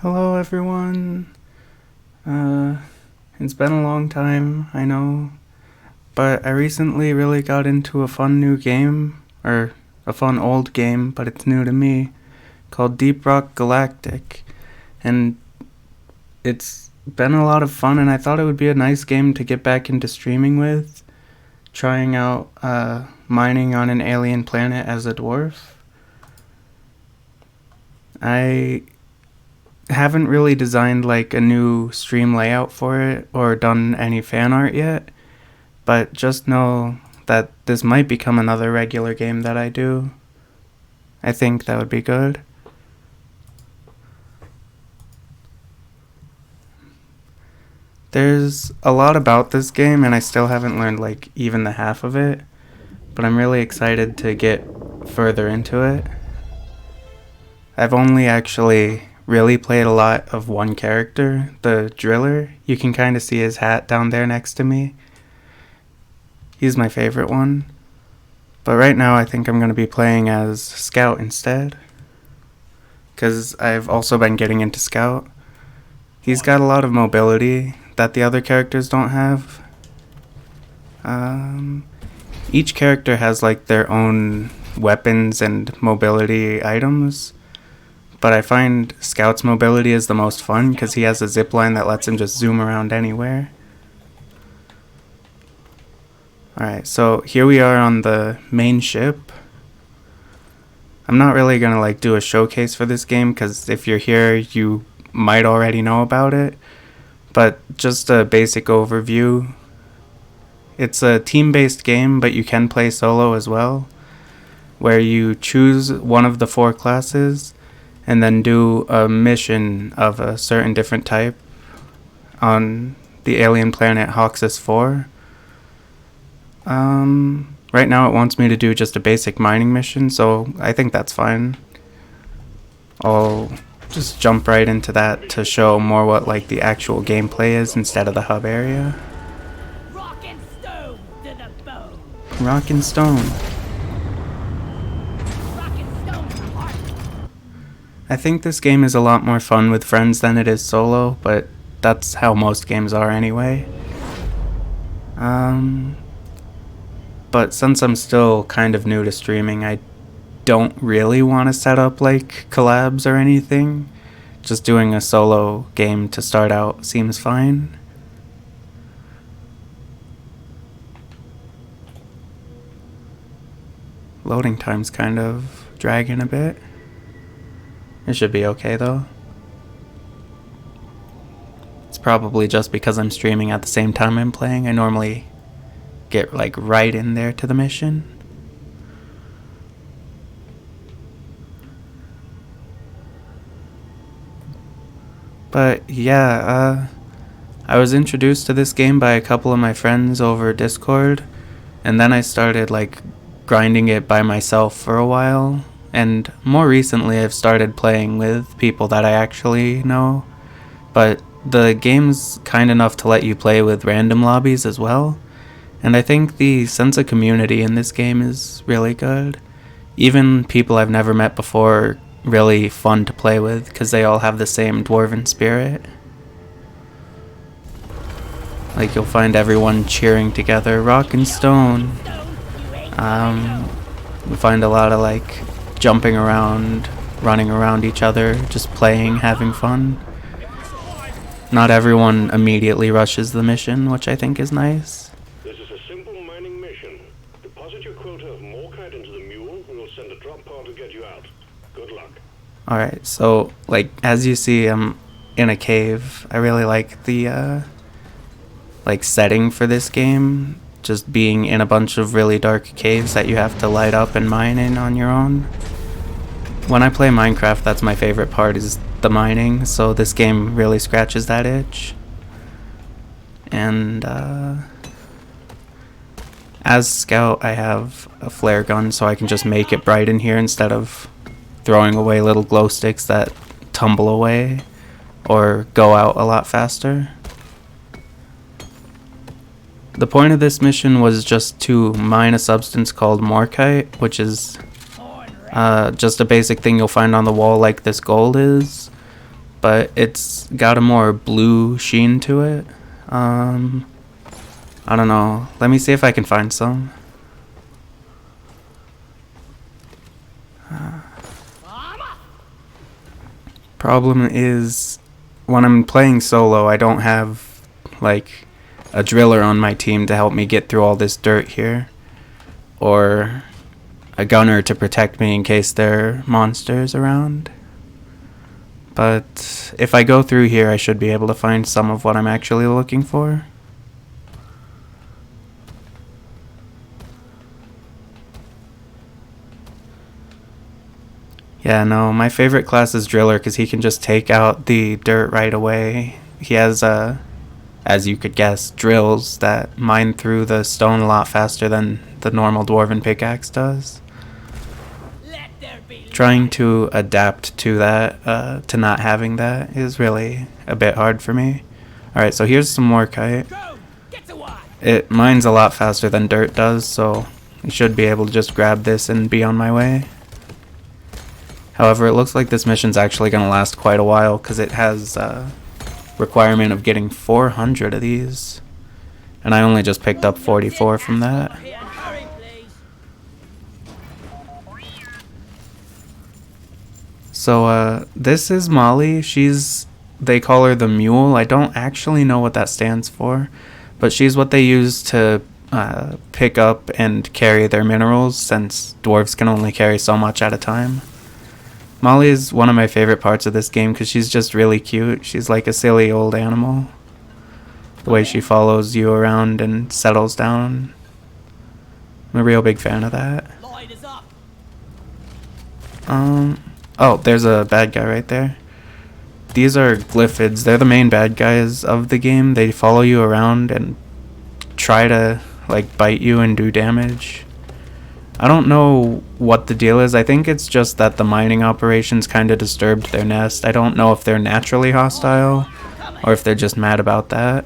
Hello everyone. It's been a long time, I know, but I recently really got into a fun new game, or a fun old game, but it's new to me, called Rock Galactic, and it's been a lot of fun, and I thought it would be a nice game to get back into streaming with, trying out mining on an alien planet as a dwarf. I haven't really designed like a new stream layout for it or done any fan art yet, but just know that this might become another regular game that I do. I think that would be good. There's a lot about this game and I still haven't learned like even the half of it, but I'm really excited to get further into it. I've only actually really played a lot of one character, the driller. You can kind of see his hat down there next to me. He's my favorite one. But right now I think I'm going to be playing as Scout instead, because I've also been getting into Scout. He's got a lot of mobility that the other characters don't have. Each character has like their own weapons and mobility items, but I find Scout's mobility is the most fun because he has a zipline that lets him just zoom around anywhere. Alright, so here we are on the main ship. I'm not really gonna like do a showcase for this game because if you're here you might already know about it, but just a basic overview. It's a team-based game, but you can play solo as well, where you choose one of the 4 classes and then do a mission of a certain different type on the alien planet Hoxxes IV. Right now it wants me to do just a basic mining mission, so I think that's fine. I'll just jump right into that to show more what like the actual gameplay is instead of the hub area. Rock and stone to the bone. Rock and stone. I think this game is a lot more fun with friends than it is solo, but that's how most games are anyway. But since I'm still kind of new to streaming, I don't really want to set up like collabs or anything. Just doing a solo game to start out seems fine. loading time's kind of dragging a bit. It should be okay though. It's probably just because I'm streaming at the same time I'm playing. I normally get like right in there to the mission. But yeah, I was introduced to this game by a couple of my friends over Discord, and then I started like grinding it by myself for a while, and more recently I've started playing with people that I actually know. But the game's kind enough to let you play with random lobbies as well, and I think the sense of community in this game is really good. Even people I've never met before are really fun to play with because they all have the same dwarven spirit. Like, you'll find everyone cheering together, rock and stone. We find a lot of like jumping around, running around each other, just playing, having fun. Not everyone immediately rushes the mission, which I think is nice. This is a simple mining mission. Deposit your quota of morkite into the mule, and we'll send a drop pod to get you out. Good luck. Alright, so like as you see, I'm in a cave. I really like the like setting for this game, just being in a bunch of really dark caves that you have to light up and mine in on your own. When I play Minecraft, that's my favorite part, is the mining, so this game really scratches that itch. And as scout, I have a flare gun, so I can just make it bright in here instead of throwing away little glow sticks that tumble away or go out a lot faster. The point of this mission was just to mine a substance called morkite, which is just a basic thing you'll find on the wall like this gold is, but it's got a more blue sheen to it. I don't know. Let me see if I can find some. Problem is, when I'm playing solo, I don't have like a driller on my team to help me get through all this dirt here, or a gunner to protect me in case there are monsters around. But if I go through here, I should be able to find some of what I'm actually looking for. Yeah, no, my favorite class is driller because he can just take out the dirt right away. He has as you could guess, drills that mine through the stone a lot faster than the normal dwarven pickaxe does. Trying to adapt to that, to not having that, is really a bit hard for me. Alright, so here's some morkite. It mines a lot faster than dirt does, so I should be able to just grab this and be on my way. However, it looks like this mission's actually going to last quite a while because it has requirement of getting 400 of these, and I only just picked up 44 from that. So this is Molly. They call her the mule. I don't actually know what that stands for, but she's what they use to pick up and carry their minerals, since dwarves can only carry so much at a time. Molly is one of my favorite parts of this game because she's just really cute. She's like a silly old animal. The way she follows you around and settles down. I'm a real big fan of that. Oh, there's a bad guy right there. These are glyphids. They're the main bad guys of the game. They follow you around and try to like bite you and do damage. I don't know what the deal is. I think it's just that the mining operations kind of disturbed their nest. I don't know if they're naturally hostile or if they're just mad about that.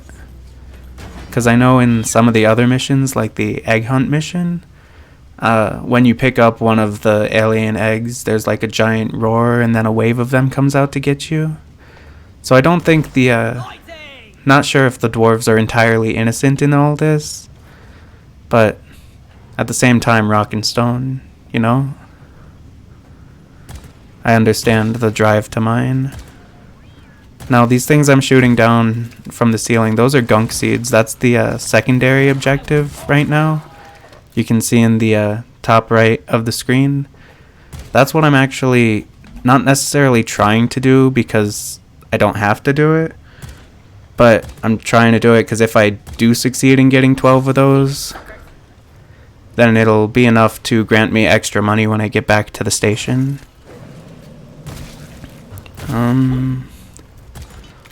Because I know in some of the other missions, like the egg hunt mission, when you pick up one of the alien eggs, there's like a giant roar and then a wave of them comes out to get you. So I don't think not sure if the dwarves are entirely innocent in all this, but at the same time, rock and stone, you know? I understand the drive to mine. Now, these things I'm shooting down from the ceiling, those are gunk seeds. That's the secondary objective right now. You can see in the top right of the screen. That's what I'm actually not necessarily trying to do because I don't have to do it, but I'm trying to do it because if I do succeed in getting 12 of those, then it'll be enough to grant me extra money when I get back to the station.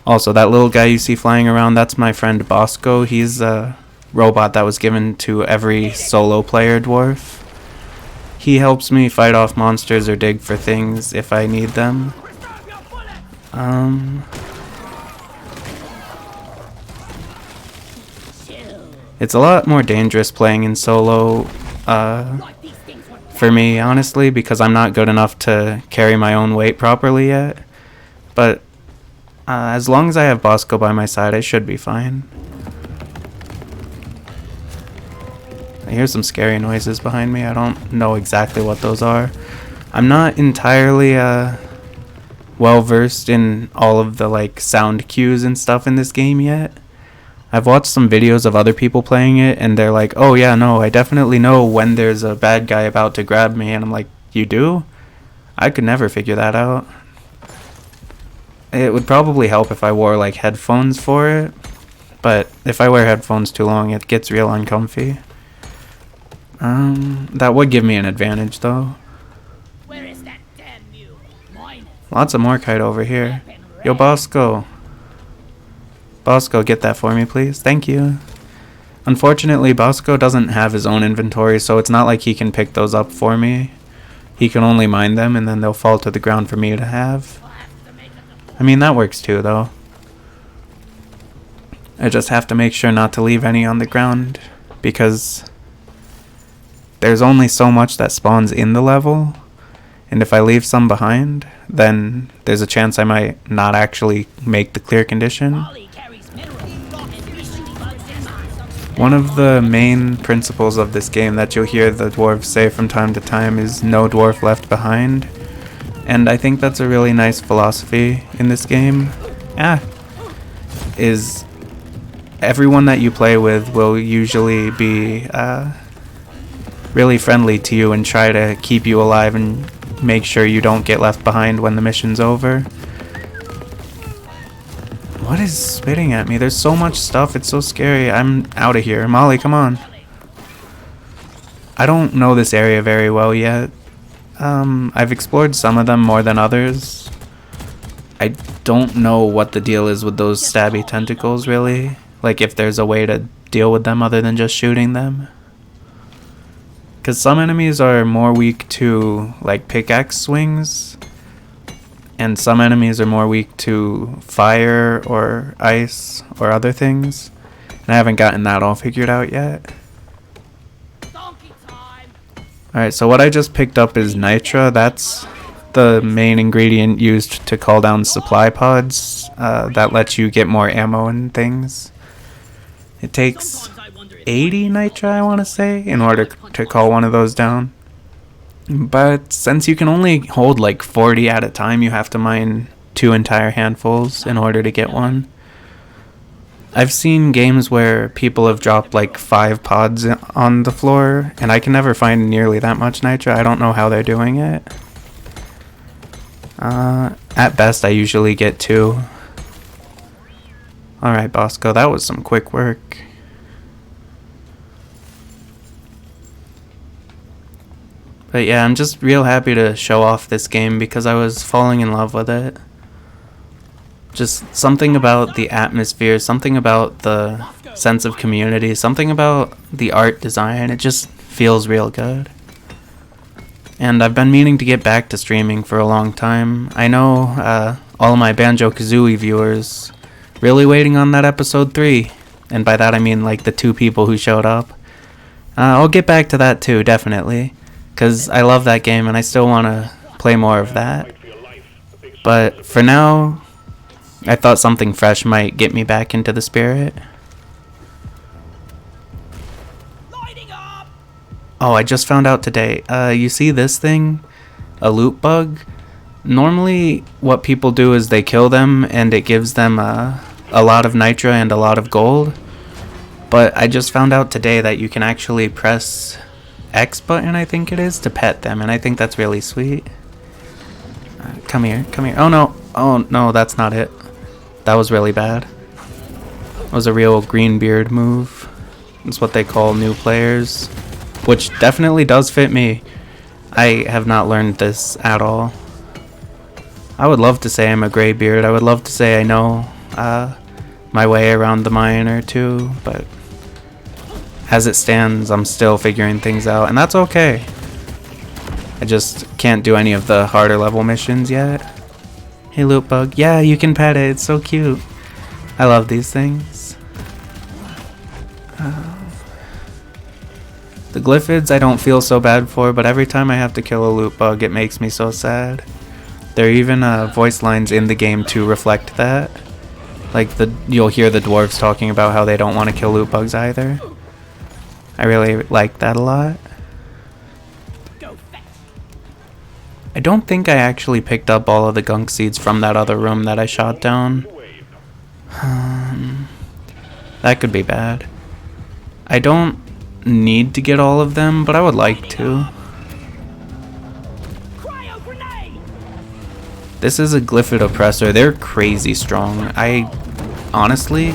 Also, that little guy you see flying around, that's my friend Bosco. He's a robot that was given to every solo player dwarf. He helps me fight off monsters or dig for things if I need them. It's a lot more dangerous playing in solo for me, honestly, because I'm not good enough to carry my own weight properly yet. But as long as I have Bosco by my side, I should be fine. I hear some scary noises behind me. I don't know exactly what those are. I'm not entirely well versed in all of the like sound cues and stuff in this game yet. I've watched some videos of other people playing it and they're like, oh yeah, no, I definitely know when there's a bad guy about to grab me, and I'm like, you do? I could never figure that out. It would probably help if I wore like headphones for it, but if I wear headphones too long it gets real uncomfy. That would give me an advantage though. Where is that damn mule? Mine. Lots of Morkite over here. Yo, Bosco. Bosco, get that for me, please. Thank you. Unfortunately, Bosco doesn't have his own inventory, so it's not like he can pick those up for me. He can only mine them, and then they'll fall to the ground for me to have. I mean, that works too, though. I just have to make sure not to leave any on the ground, because there's only so much that spawns in the level, and if I leave some behind, then there's a chance I might not actually make the clear condition. One of the main principles of this game that you'll hear the dwarves say from time to time is no dwarf left behind, and I think that's a really nice philosophy in this game. Is everyone that you play with will usually be really friendly to you and try to keep you alive and make sure you don't get left behind when the mission's over. What is spitting at me? There's so much stuff, it's so scary. I'm out of here. Molly, come on. I don't know this area very well yet. I've explored some of them more than others. I don't know what the deal is with those stabby tentacles, really. Like, if there's a way to deal with them other than just shooting them. Because some enemies are more weak to, like, pickaxe swings. And some enemies are more weak to fire or ice or other things. And I haven't gotten that all figured out yet. Alright, so what I just picked up is nitra. That's the main ingredient used to call down supply pods. That lets you get more ammo and things. It takes 80 nitra, I want to say, in order to call one of those down. But since you can only hold like 40 at a time, you have to mine 2 entire handfuls in order to get one. I've seen games where people have dropped like 5 pods on the floor, and I can never find nearly that much nitra. I don't know how they're doing it. At best, I usually get 2. Alright, Bosco, that was some quick work. But yeah, I'm just real happy to show off this game because I was falling in love with it. Just something about the atmosphere, something about the sense of community, something about the art design. It just feels real good. And I've been meaning to get back to streaming for a long time. I know all of my Banjo-Kazooie viewers really waiting on that episode 3. And by that I mean like the 2 people who showed up. I'll get back to that too, definitely. Because I love that game and I still want to play more of that. But for now, I thought something fresh might get me back into the spirit. Oh, I just found out today. You see this thing? A loot bug? Normally, what people do is they kill them and it gives them a lot of nitra and a lot of gold. But I just found out today that you can actually press X button, I think it is, to pet them, and I think that's really sweet. Come here, come here. Oh no, that's not it. That was really bad. It was a real Greenbeard move. That's what they call new players, which definitely does fit me. I have not learned this at all. I would love to say I'm a Greybeard. I would love to say I know my way around the mine or two, but as it stands, I'm still figuring things out, and that's okay. I just can't do any of the harder level missions yet. Hey, loot bug. Yeah, you can pet it. It's so cute. I love these things. The Glyphids I don't feel so bad for, but every time I have to kill a loot bug, it makes me so sad. There are even voice lines in the game to reflect that. Like, you'll hear the dwarves talking about how they don't want to kill loot bugs either. I really like that a lot. I don't think I actually picked up all of the gunk seeds from that other room that I shot down. That could be bad. I don't need to get all of them, but I would like to. This is a Glyphid Oppressor. They're crazy strong. Honestly,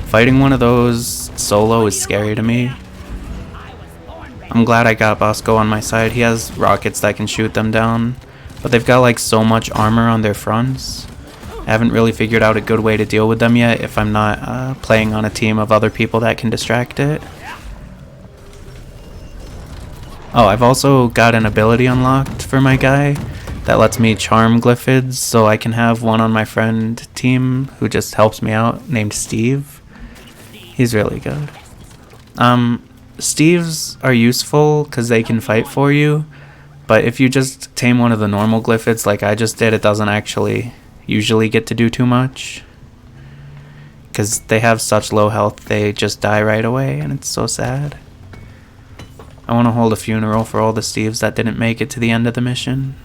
fighting one of those solo is scary to me. I'm glad I got Bosco on my side. He has rockets that can shoot them down, but they've got like so much armor on their fronts. I haven't really figured out a good way to deal with them yet if I'm not playing on a team of other people that can distract it. Oh, I've also got an ability unlocked for my guy that lets me charm Glyphids, so I can have one on my friend team who just helps me out, named Steve. He's really good. Steves are useful because they can fight for you, but if you just tame one of the normal Glyphids like I just did, it doesn't actually usually get to do too much. Because they have such low health, they just die right away, and it's so sad. I want to hold a funeral for all the Steves that didn't make it to the end of the mission.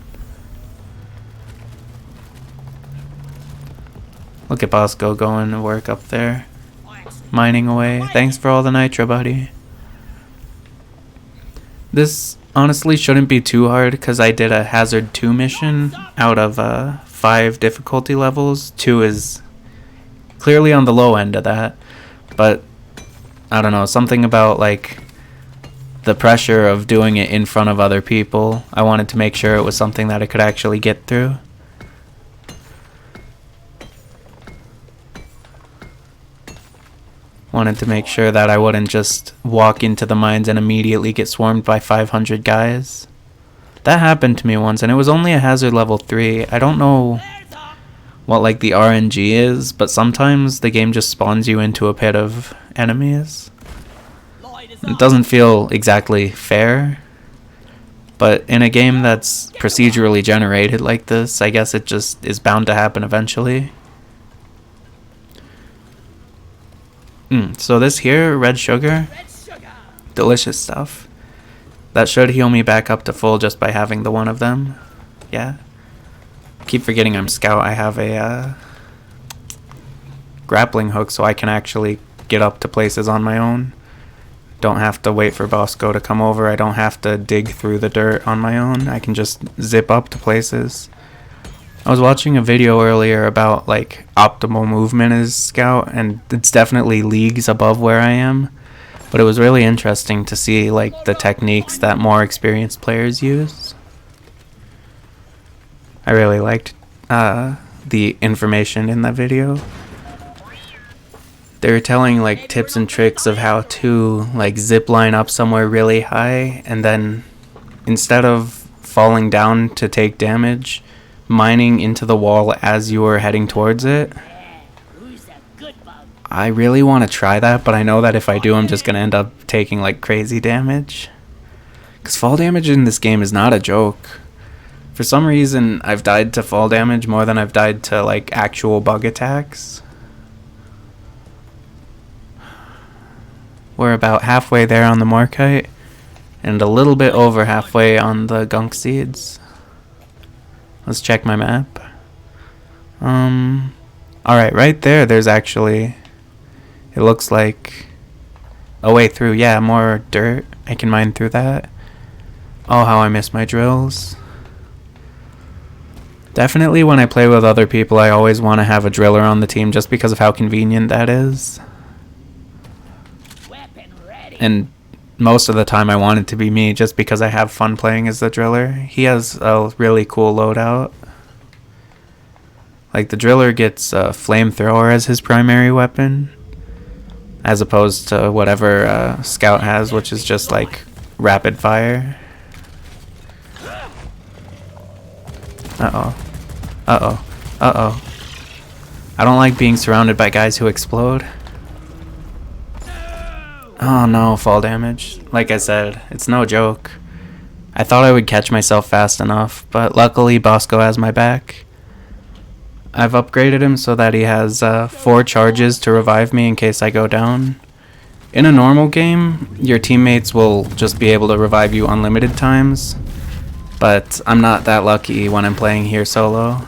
Look at Bosco going to work up there. Mining away. Thanks for all the nitro, buddy. This honestly shouldn't be too hard because I did a Hazard 2 mission out of 5 difficulty levels. 2 is clearly on the low end of that. But I don't know, something about like the pressure of doing it in front of other people. I wanted to make sure it was something that I could actually get through. Wanted to make sure that I wouldn't just walk into the mines and immediately get swarmed by 500 guys. That happened to me once, and it was only a hazard level 3. I don't know what like the RNG is, but sometimes the game just spawns you into a pit of enemies. It doesn't feel exactly fair, but in a game that's procedurally generated like this, I guess it just is bound to happen eventually. So this here, red sugar, delicious stuff. That should heal me back up to full just by having the one of them. Yeah. Keep forgetting I'm scout. I have a grappling hook so I can actually get up to places on my own. Don't have to wait for Bosco to come over. I don't have to dig through the dirt on my own. I can just zip up to places. I was watching a video earlier about like optimal movement as scout, and it's definitely leagues above where I am. But it was really interesting to see like the techniques that more experienced players use. I really liked the information in that video. They were telling like tips and tricks of how to like zip line up somewhere really high, and then instead of falling down to take damage, mining into the wall as you were heading towards it. I really want to try that, but I know that if I do, I'm just going to end up taking like crazy damage. Because fall damage in this game is not a joke. For some reason, I've died to fall damage more than I've died to like actual bug attacks. We're about halfway there on the Morkite, and a little bit over halfway on the gunk seeds. Let's check my map. Alright, right there, there's actually, it looks like a way through. Yeah, more dirt. I can mine through that. Oh, how I miss my drills. Definitely when I play with other people, I always want to have a driller on the team just because of how convenient that is. Weapon ready. And most of the time I want it to be me just because I have fun playing as the driller. He has a really cool loadout. Like the driller gets a flamethrower as his primary weapon, as opposed to whatever Scout has, which is just like rapid fire. Uh-oh. Uh-oh. Uh-oh. I don't like being surrounded by guys who explode. Oh no, fall damage. Like I said, it's no joke. I thought I would catch myself fast enough, but luckily Bosco has my back. I've upgraded him so that he has 4 charges to revive me in case I go down. In a normal game, your teammates will just be able to revive you unlimited times, but I'm not that lucky when I'm playing here solo.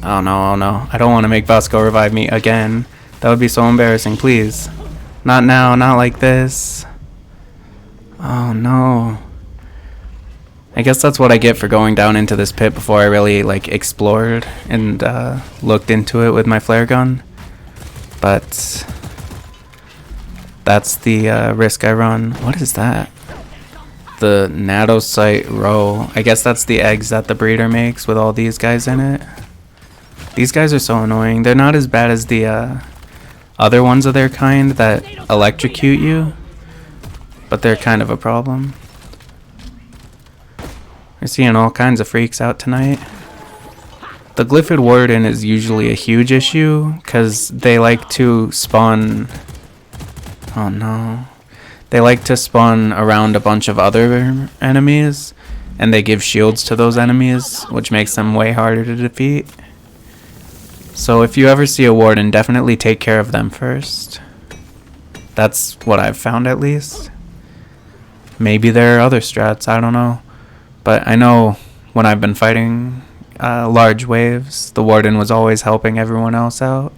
Oh no, oh no. I don't want to make Bosco revive me again. That would be so embarrassing, please. Not now, not like this. Oh no. I guess that's what I get for going down into this pit before I really like explored and looked into it with my flare gun. But that's the risk I run. What is that? The Natosite roe. I guess that's the eggs that the breeder makes with all these guys in it. These guys are so annoying. They're not as bad as the other ones of their kind that electrocute you, but they're kind of a problem. We're seeing all kinds of freaks out tonight. The Glyphid Warden is usually a huge issue because they like to spawn... Oh no. They like to spawn around a bunch of other enemies, and they give shields to those enemies, which makes them way harder to defeat. So if you ever see a Warden, definitely take care of them first. That's what I've found at least. Maybe there are other strats, I don't know. But I know when I've been fighting large waves, the Warden was always helping everyone else out.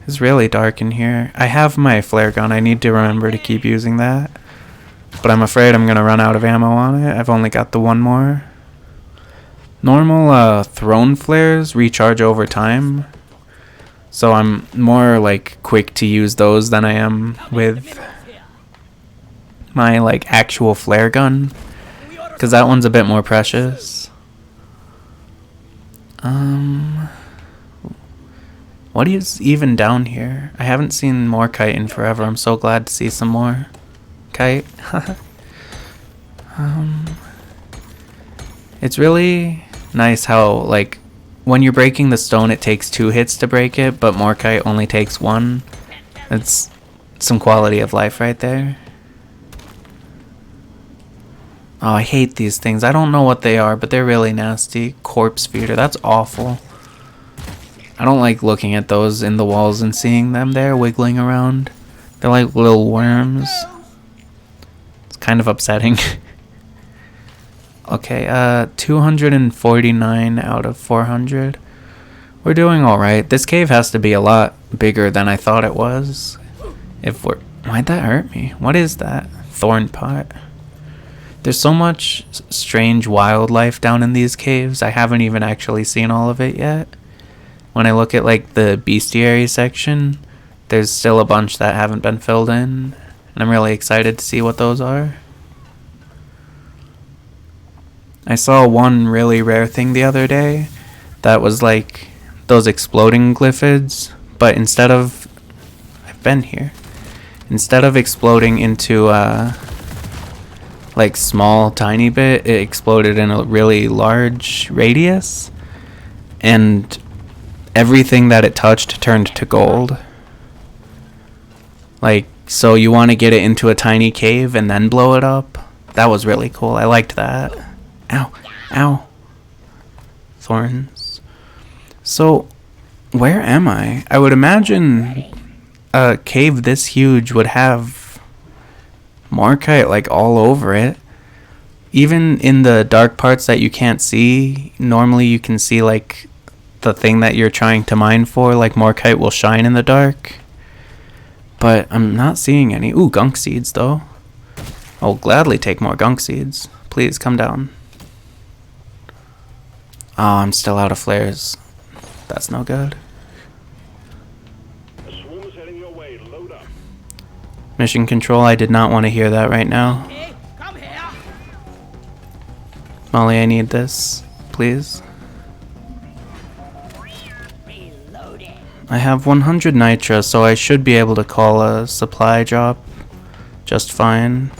It's really dark in here. I have my flare gun. I need to remember to keep using that. But I'm afraid I'm going to run out of ammo on it. I've only got the one more. Normal throne flares recharge over time. So I'm more like quick to use those than I am with my like actual flare gun, because that one's a bit more precious. What is even down here? I haven't seen more kite in forever. I'm so glad to see some more kite. It's really nice how like when you're breaking the stone it takes 2 hits to break it, but Morkite only takes 1. It's some quality of life right there. Oh, I hate these things. I don't know what they are, but they're really nasty. Corpse feeder, that's awful. I don't like looking at those in the walls and seeing them there wiggling around. They're like little worms. It's kind of upsetting. Okay, 249 out of 400. We're doing alright. This cave has to be a lot bigger than I thought it was. Why'd that hurt me? What is that? Thorn pot. There's so much strange wildlife down in these caves. I haven't even actually seen all of it yet. When I look at like the bestiary section, there's still a bunch that haven't been filled in. And I'm really excited to see what those are. I saw one really rare thing the other day that was like those exploding glyphids, but instead of... I've been here. Instead of exploding into like small tiny bit, it exploded in a really large radius, and everything that it touched turned to gold. Like, so you want to get it into a tiny cave and then blow it up? That was really cool. I liked that. Ow. Ow. Thorns. So, where am I? I would imagine a cave this huge would have Morkite like all over it. Even in the dark parts that you can't see, normally you can see like the thing that you're trying to mine for, like Morkite will shine in the dark. But I'm not seeing any. Ooh, gunk seeds though. I'll gladly take more gunk seeds. Please come down. Oh, I'm still out of flares. That's no good. A swarm is heading your way. Load up. Mission control, I did not want to hear that right now. Hey, come here. Molly, I need this, please. Reloading. I have 100 nitra, so I should be able to call a supply drop just fine.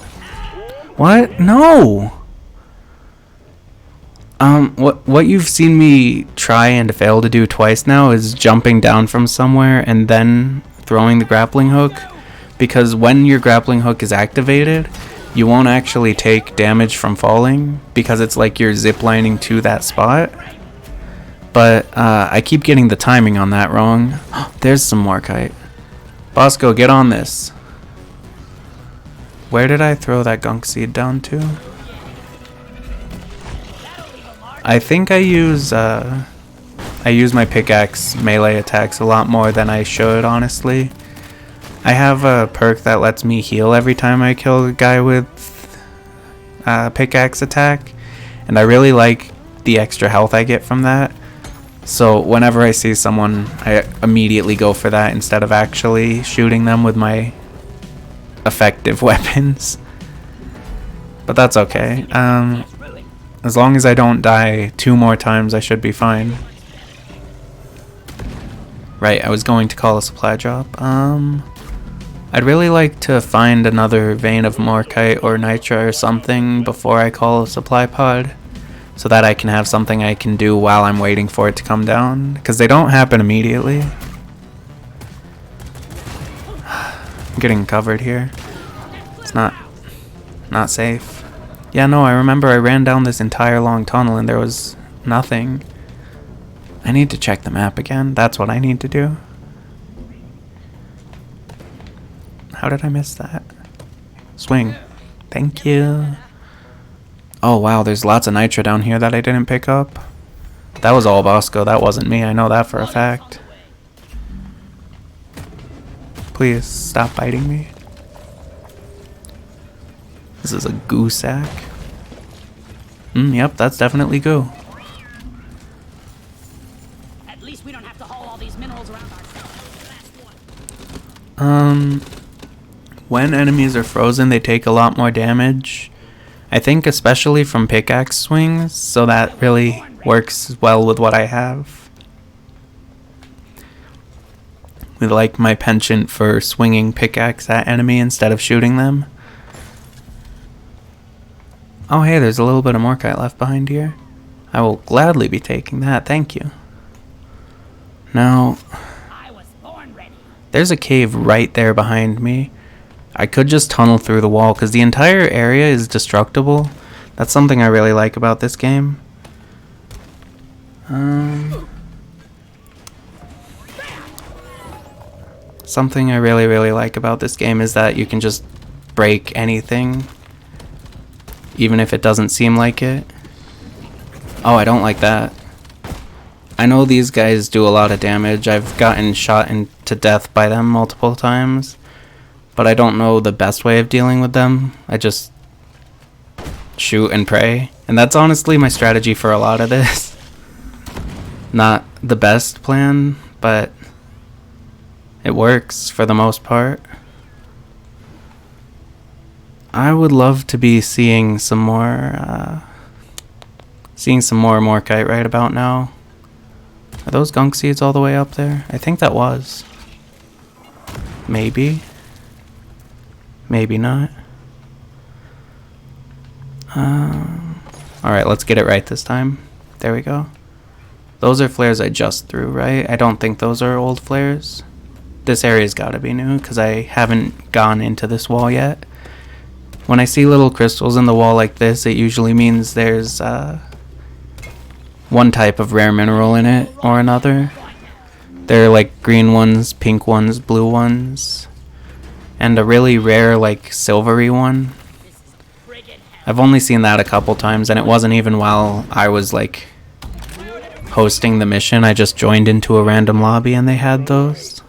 What? No! What you've seen me try and fail to do twice now is jumping down from somewhere and then throwing the grappling hook. Because when your grappling hook is activated, you won't actually take damage from falling because it's like you're ziplining to that spot. But I keep getting the timing on that wrong. There's some more kite. Bosco, get on this. Where did I throw that gunk seed down to? I think I use my pickaxe melee attacks a lot more than I should, honestly. I have a perk that lets me heal every time I kill a guy with pickaxe attack, and I really like the extra health I get from that. So whenever I see someone, I immediately go for that instead of actually shooting them with my effective weapons. But that's okay. As long as I don't die 2 more times, I should be fine. Right, I was going to call a supply drop. I'd really like to find another vein of morkite or nitra or something before I call a supply pod, so that I can have something I can do while I'm waiting for it to come down, because they don't happen immediately. I'm getting covered here. It's not safe. Yeah, no, I remember I ran down this entire long tunnel and there was nothing. I need to check the map again. That's what I need to do. How did I miss that? Swing. Thank you. Oh wow, there's lots of nitra down here that I didn't pick up. That was all Bosco, that wasn't me, I know that for a fact. Please, stop biting me. This is a goo sack. Yep, that's definitely goo. At least we don't have to haul all these minerals around ourselves. Last one. When enemies are frozen, they take a lot more damage. I think especially from pickaxe swings, so that really works well with what I have. With like my penchant for swinging pickaxe at enemy instead of shooting them. Oh hey, there's a little bit of morkite left behind here. I will gladly be taking that, thank you. Now, I was born ready. there's a cave right there behind me. I could just tunnel through the wall because the entire area is destructible. That's something I really like about this game. Something I really like about this game is that you can just break anything, even if it doesn't seem like it. Oh, I don't like that. I know these guys do a lot of damage. I've gotten shot to death by them multiple times, but I don't know the best way of dealing with them. I just shoot and pray, and that's honestly my strategy for a lot of this. Not the best plan, but it works for the most part. I would love to be seeing some more morkite right about now. Are those gunk seeds all the way up there? I think that was. Maybe. Maybe not. Alright, let's get it right this time. There we go. Those are flares I just threw, right? I don't think those are old flares. This area's gotta be new, because I haven't gone into this wall yet. When I see little crystals in the wall like this, it usually means there's one type of rare mineral in it or another. There are like green ones, pink ones, blue ones, and a really rare like silvery one. I've only seen that a couple times, and it wasn't even while I was like hosting the mission. I just joined into a random lobby and they had those.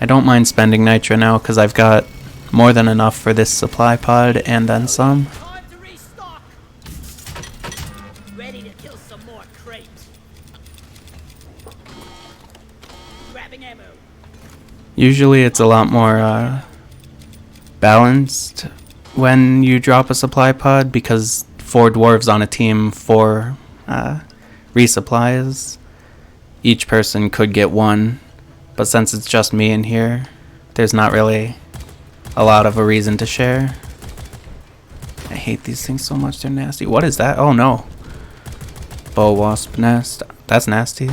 I don't mind spending nitro now because I've got more than enough for this supply pod and then some. Time to restock. Ready to kill some more crates. Grabbing ammo. Usually it's a lot more balanced when you drop a supply pod because 4 dwarves on a team, 4 resupplies. Each person could get 1, but since it's just me in here, there's not really a lot of a reason to share. I hate these things so much, they're nasty. What is that? Oh no. Bow wasp nest. That's nasty.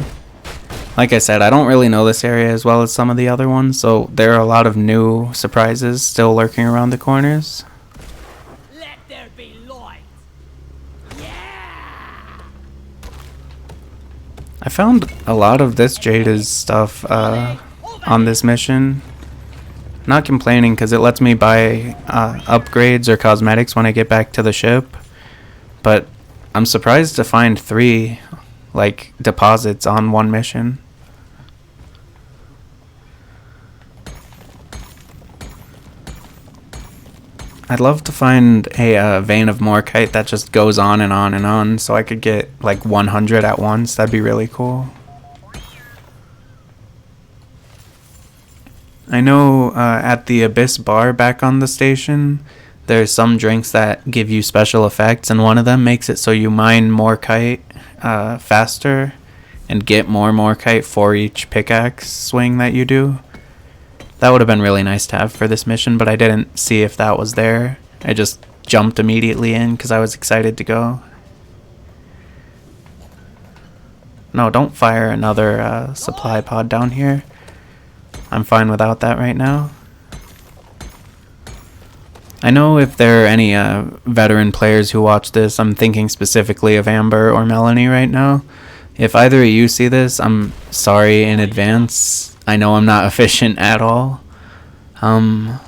Like I said, I don't really know this area as well as some of the other ones, so there are a lot of new surprises still lurking around the corners. Let there be light. Yeah. I found a lot of this Jada's stuff on this mission. Not complaining because it lets me buy upgrades or cosmetics when I get back to the ship, but I'm surprised to find 3 like deposits on one mission. I'd love to find a vein of Morkite that just goes on and on and on so I could get like 100 at once. That'd be really cool. I know at the Abyss bar back on the station, there's some drinks that give you special effects, and one of them makes it so you mine Morkite faster and get more Morkite for each pickaxe swing that you do. That would have been really nice to have for this mission, but I didn't see if that was there. I just jumped immediately in because I was excited to go. No, don't fire another supply pod down here. I'm fine without that right now. I know if there are any veteran players who watch this, I'm thinking specifically of Amber or Melanie right now. If either of you see this, I'm sorry in advance. I know I'm not efficient at all. I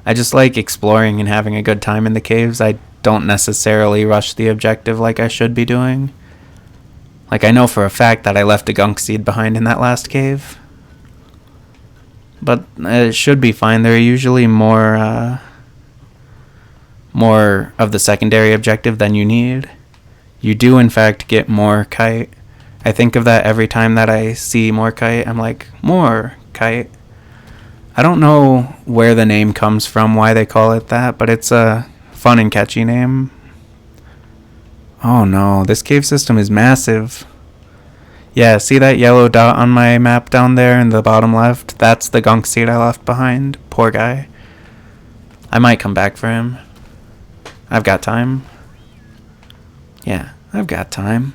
just like exploring and having a good time in the caves. I don't necessarily rush the objective like I should be doing. Like, I know for a fact that I left a gunk seed behind in that last cave. But it should be fine. There are usually more of the secondary objective than you need. You do in fact get more kite. I think of that every time that I see more kite. I'm like, more kite. I don't know where the name comes from, why they call it that, but it's a fun and catchy name. Oh no, this cave system is massive. Yeah, see that yellow dot on my map down there in the bottom left? That's the gunk seed I left behind. Poor guy. I might come back for him. I've got time. Yeah, I've got time.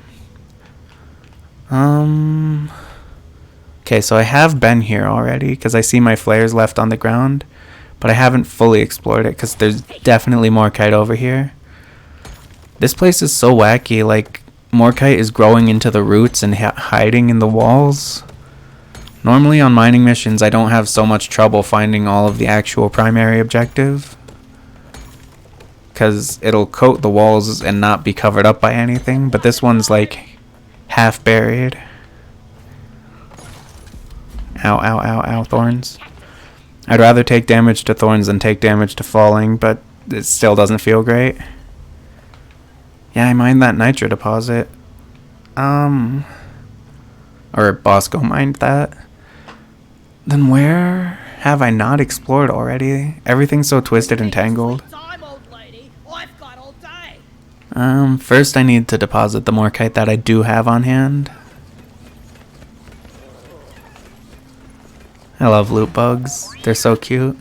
Okay, so I have been here already because I see my flares left on the ground, but I haven't fully explored it because there's definitely more kite over here. This place is so wacky, like Morkite is growing into the roots and hiding in the walls. Normally on mining missions I don't have so much trouble finding all of the actual primary objective, because it'll coat the walls and not be covered up by anything, but this one's like half buried. Ow, ow, ow, ow, thorns. I'd rather take damage to thorns than take damage to falling, but it still doesn't feel great. Yeah, I mined that nitro deposit. Or Bosco mined that. Then where have I not explored already? Everything's so twisted and tangled. First I need to deposit the Morkite that I do have on hand. I love loot bugs. They're so cute.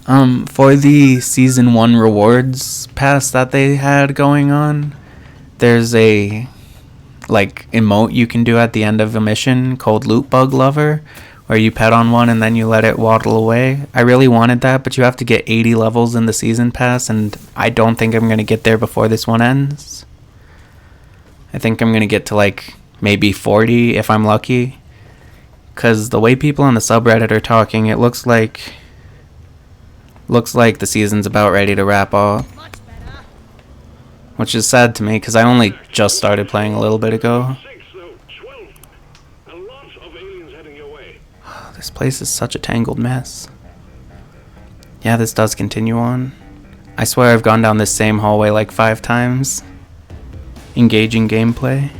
For the Season 1 rewards pass that they had going on, there's a like emote you can do at the end of a mission called Loot Bug Lover, where you pet on one and then you let it waddle away. I really wanted that, but you have to get 80 levels in the season pass, and I don't think I'm going to get there before this one ends. I think I'm going to get to like maybe 40 if I'm lucky, because the way people on the subreddit are talking, it looks like the season's about ready to wrap up. Which is sad to me, because I only just started playing a little bit ago. A lot of aliens heading your way. This This place is such a tangled mess. Yeah, this does continue on. I swear I've gone down this same hallway like 5 times. Engaging gameplay.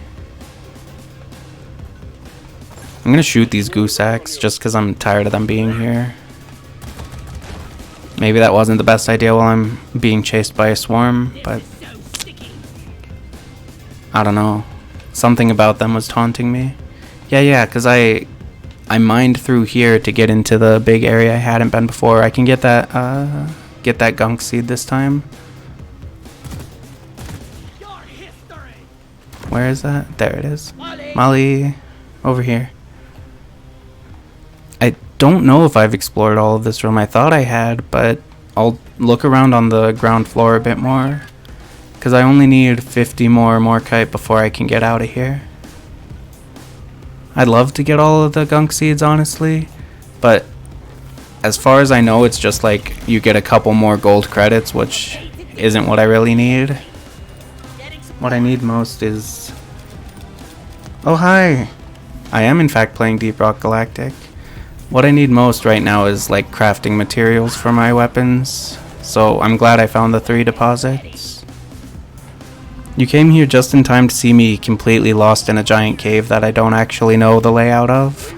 I'm gonna shoot these goosacks just because I'm tired of them being here. Maybe that wasn't the best idea while I'm being chased by a swarm, but I don't know. Something about them was taunting me. Yeah, because I mined through here to get into the big area I hadn't been before. I can get that gunk seed this time. Where is that? There it is. Molly, over here. I don't know if I've explored all of this room. I thought I had, but I'll look around on the ground floor a bit more. Because I only need 50 more Morkite before I can get out of here. I'd love to get all of the gunk seeds, honestly. But as far as I know, it's just like you get a couple more gold credits, which isn't what I really need. What I need most is... Oh, hi! I am in fact playing Deep Rock Galactic. What I need most right now is like crafting materials for my weapons. So I'm glad I found the 3 deposits. You came here just in time to see me completely lost in a giant cave that I don't actually know the layout of.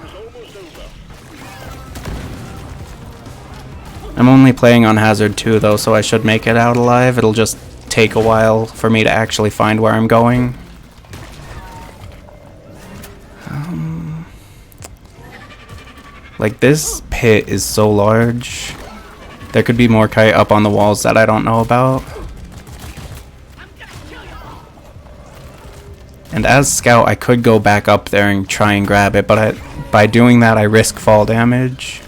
I'm only playing on Hazard 2 though, so I should make it out alive. It'll just take a while for me to actually find where I'm going. Like, this pit is so large. There could be more kite up on the walls that I don't know about. And as scout, I could go back up there and try and grab it, but by doing that, I risk fall damage.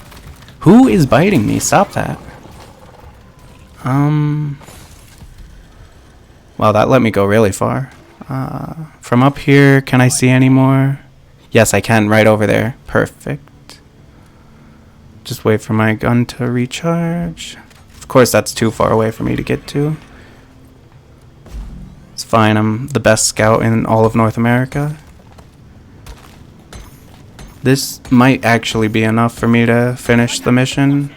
Who is biting me? Stop that. Wow, that let me go really far. From up here, can I see any more? Yes, I can, right over there. Perfect. Just wait for my gun to recharge. Of course, that's too far away for me to get to. It's fine, I'm the best scout in all of North America. This might actually be enough for me to finish the mission.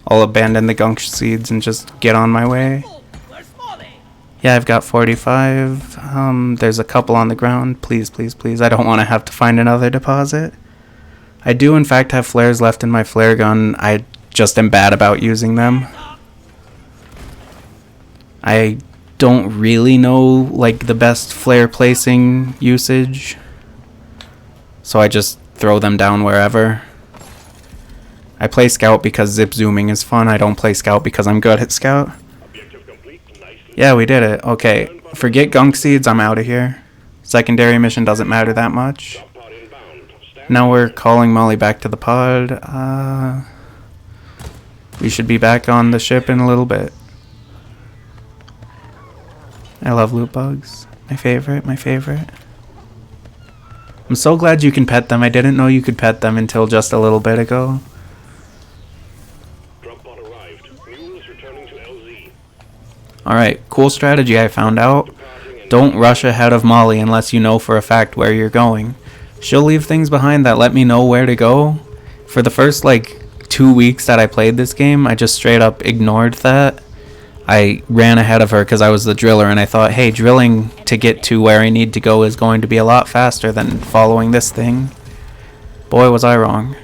I'll abandon the gunk seeds and just get on my way. Yeah, I've got 45. There's a couple on the ground. Please, please, please. I don't want to have to find another deposit. I do in fact have flares left in my flare gun. I just am bad about using them. I don't really know like the best flare placing usage, so I just throw them down wherever. I play scout because zip zooming is fun. I don't play scout because I'm good at scout. Yeah, we did it. Okay, forget gunk seeds, I'm out of here. Secondary mission doesn't matter that much. Now we're calling Molly back to the pod. We should be back on the ship in a little bit. I love loot bugs. My favorite, my favorite. I'm so glad you can pet them. I didn't know you could pet them until just a little bit ago. Alright, cool strategy I found out. Don't rush ahead of Molly unless you know for a fact where you're going. She'll leave things behind that let me know where to go. For the first like 2 weeks that I played this game, I just straight up ignored that. I ran ahead of her because I was the driller and I thought, hey, drilling to get to where I need to go is going to be a lot faster than following this thing. Boy, was I wrong.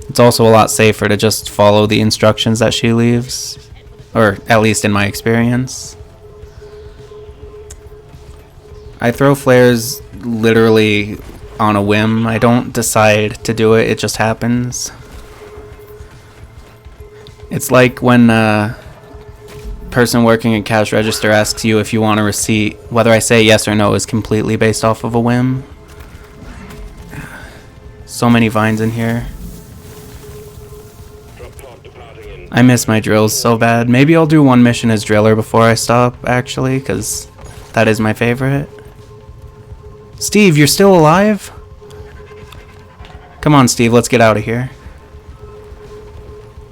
It's also a lot safer to just follow the instructions that she leaves. Or at least in my experience. I throw flares literally on a whim. I don't decide to do it, it just happens. It's like when a person working at cash register asks you if you want a receipt. Whether I say yes or no is completely based off of a whim. So many vines in here. I miss my drills so bad. Maybe I'll do one mission as driller before I stop, actually, because that is my favorite. Steve, you're still alive? Come on, Steve, let's get out of here.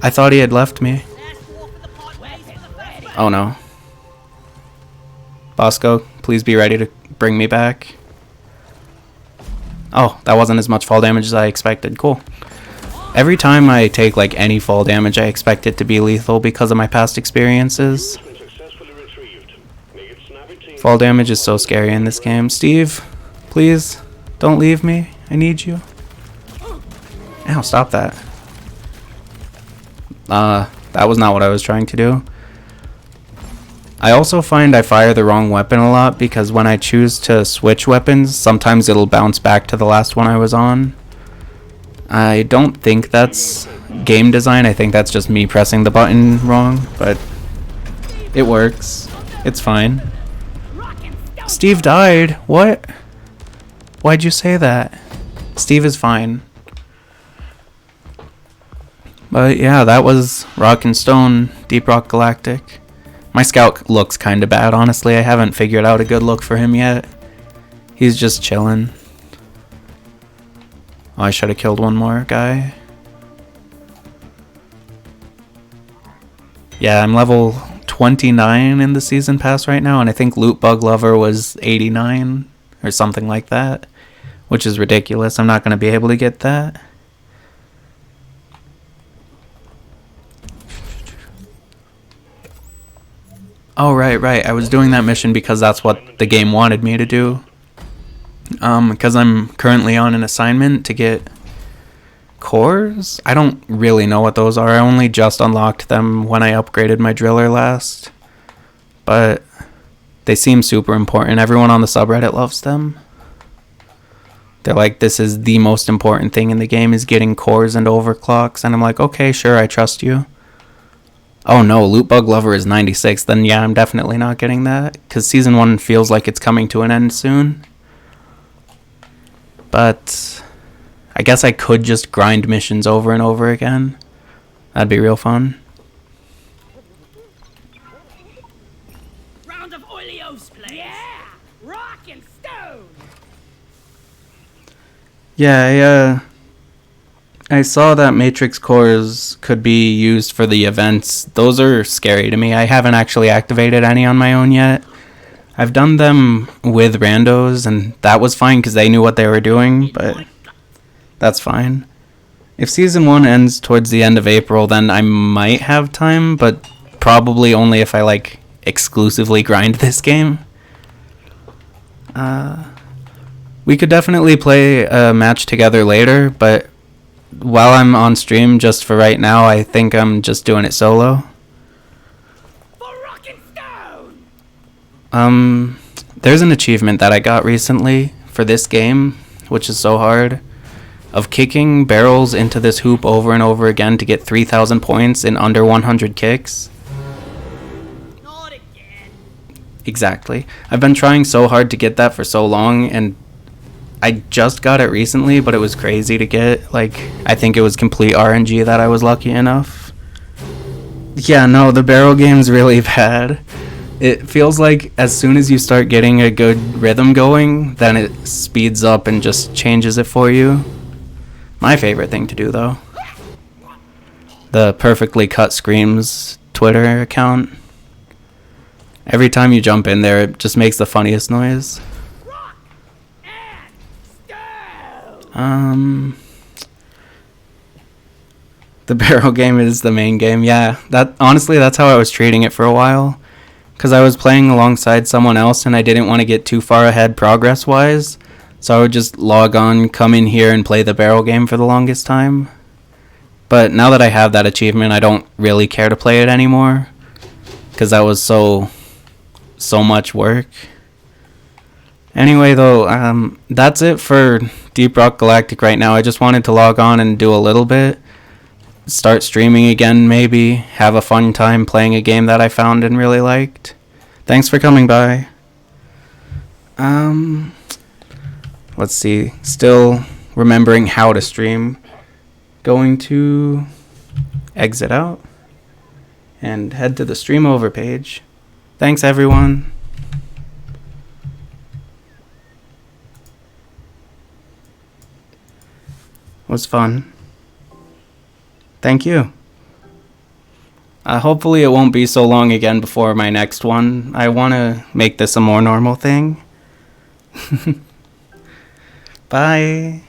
I thought he had left me. Oh no. Bosco, please be ready to bring me back. Oh, that wasn't as much fall damage as I expected. Cool. Every time I take like any fall damage, I expect it to be lethal because of my past experiences. Successfully retrieved. Make it snappy, team. Fall damage is so scary in this game. Steve, please, don't leave me. I need you. Ow, stop that. That was not what I was trying to do. I also find I fire the wrong weapon a lot because when I choose to switch weapons, sometimes it'll bounce back to the last one I was on. I don't think that's game design. I think that's just me pressing the button wrong, but it works. It's fine. Steve died. What? Why'd you say that? Steve is fine. But yeah, that was Rock and Stone, Deep Rock Galactic. My scout looks kinda bad, honestly. I haven't figured out a good look for him yet. He's just chilling. Oh, I should have killed one more guy. Yeah, I'm level 29 in the season pass right now, and I think Loot Bug Lover was 89 or something like that, which is ridiculous. I'm not going to be able to get that. Oh, right. I was doing that mission because that's what the game wanted me to do. Because I'm currently on an assignment to get cores. I don't really know what those are. I only just unlocked them when I upgraded my driller last. But they seem super important. Everyone on the subreddit loves them. They're like, this is the most important thing in the game is getting cores and overclocks. And I'm like, okay, sure, I trust you. Oh no, Loot Bug Lover is 96. Then yeah, I'm definitely not getting that. Because Season 1 feels like it's coming to an end soon. But I guess I could just grind missions over and over again. That'd be real fun. Round of Oleos, please. Yeah! Rock and Stone! Yeah, I saw that Matrix cores could be used for the events. Those are scary to me. I haven't actually activated any on my own yet. I've done them with randos, and that was fine because they knew what they were doing, but that's fine. If Season 1 ends towards the end of April, then I might have time, but probably only if I, like, exclusively grind this game. We could definitely play a match together later, but while I'm on stream, just for right now, I think I'm just doing it solo. There's an achievement that I got recently for this game, which is so hard, of kicking barrels into this hoop over and over again to get 3,000 points in under 100 kicks. Not again. Exactly. I've been trying so hard to get that for so long, and I just got it recently, but it was crazy to get. Like, I think it was complete RNG that I was lucky enough. Yeah, no, the barrel game's really bad. It feels like as soon as you start getting a good rhythm going, then it speeds up and just changes it for you. My favorite thing to do, though. The Perfectly Cut Screams Twitter account. Every time you jump in there, it just makes the funniest noise. The barrel game is the main game. Yeah, honestly, that's how I was treating it for a while. Because I was playing alongside someone else and I didn't want to get too far ahead progress-wise. So I would just log on, come in here, and play the barrel game for the longest time. But now that I have that achievement, I don't really care to play it anymore. Because that was so much work. Anyway, though, that's it for Deep Rock Galactic right now. I just wanted to log on and do a little bit. Start streaming again, maybe. Have a fun time playing a game that I found and really liked. Thanks for coming by. Let's see. Still remembering how to stream. Going to exit out and head to the stream over page. Thanks, everyone. Was fun. Thank you. Hopefully it won't be so long again before my next one. I want to make this a more normal thing. Bye.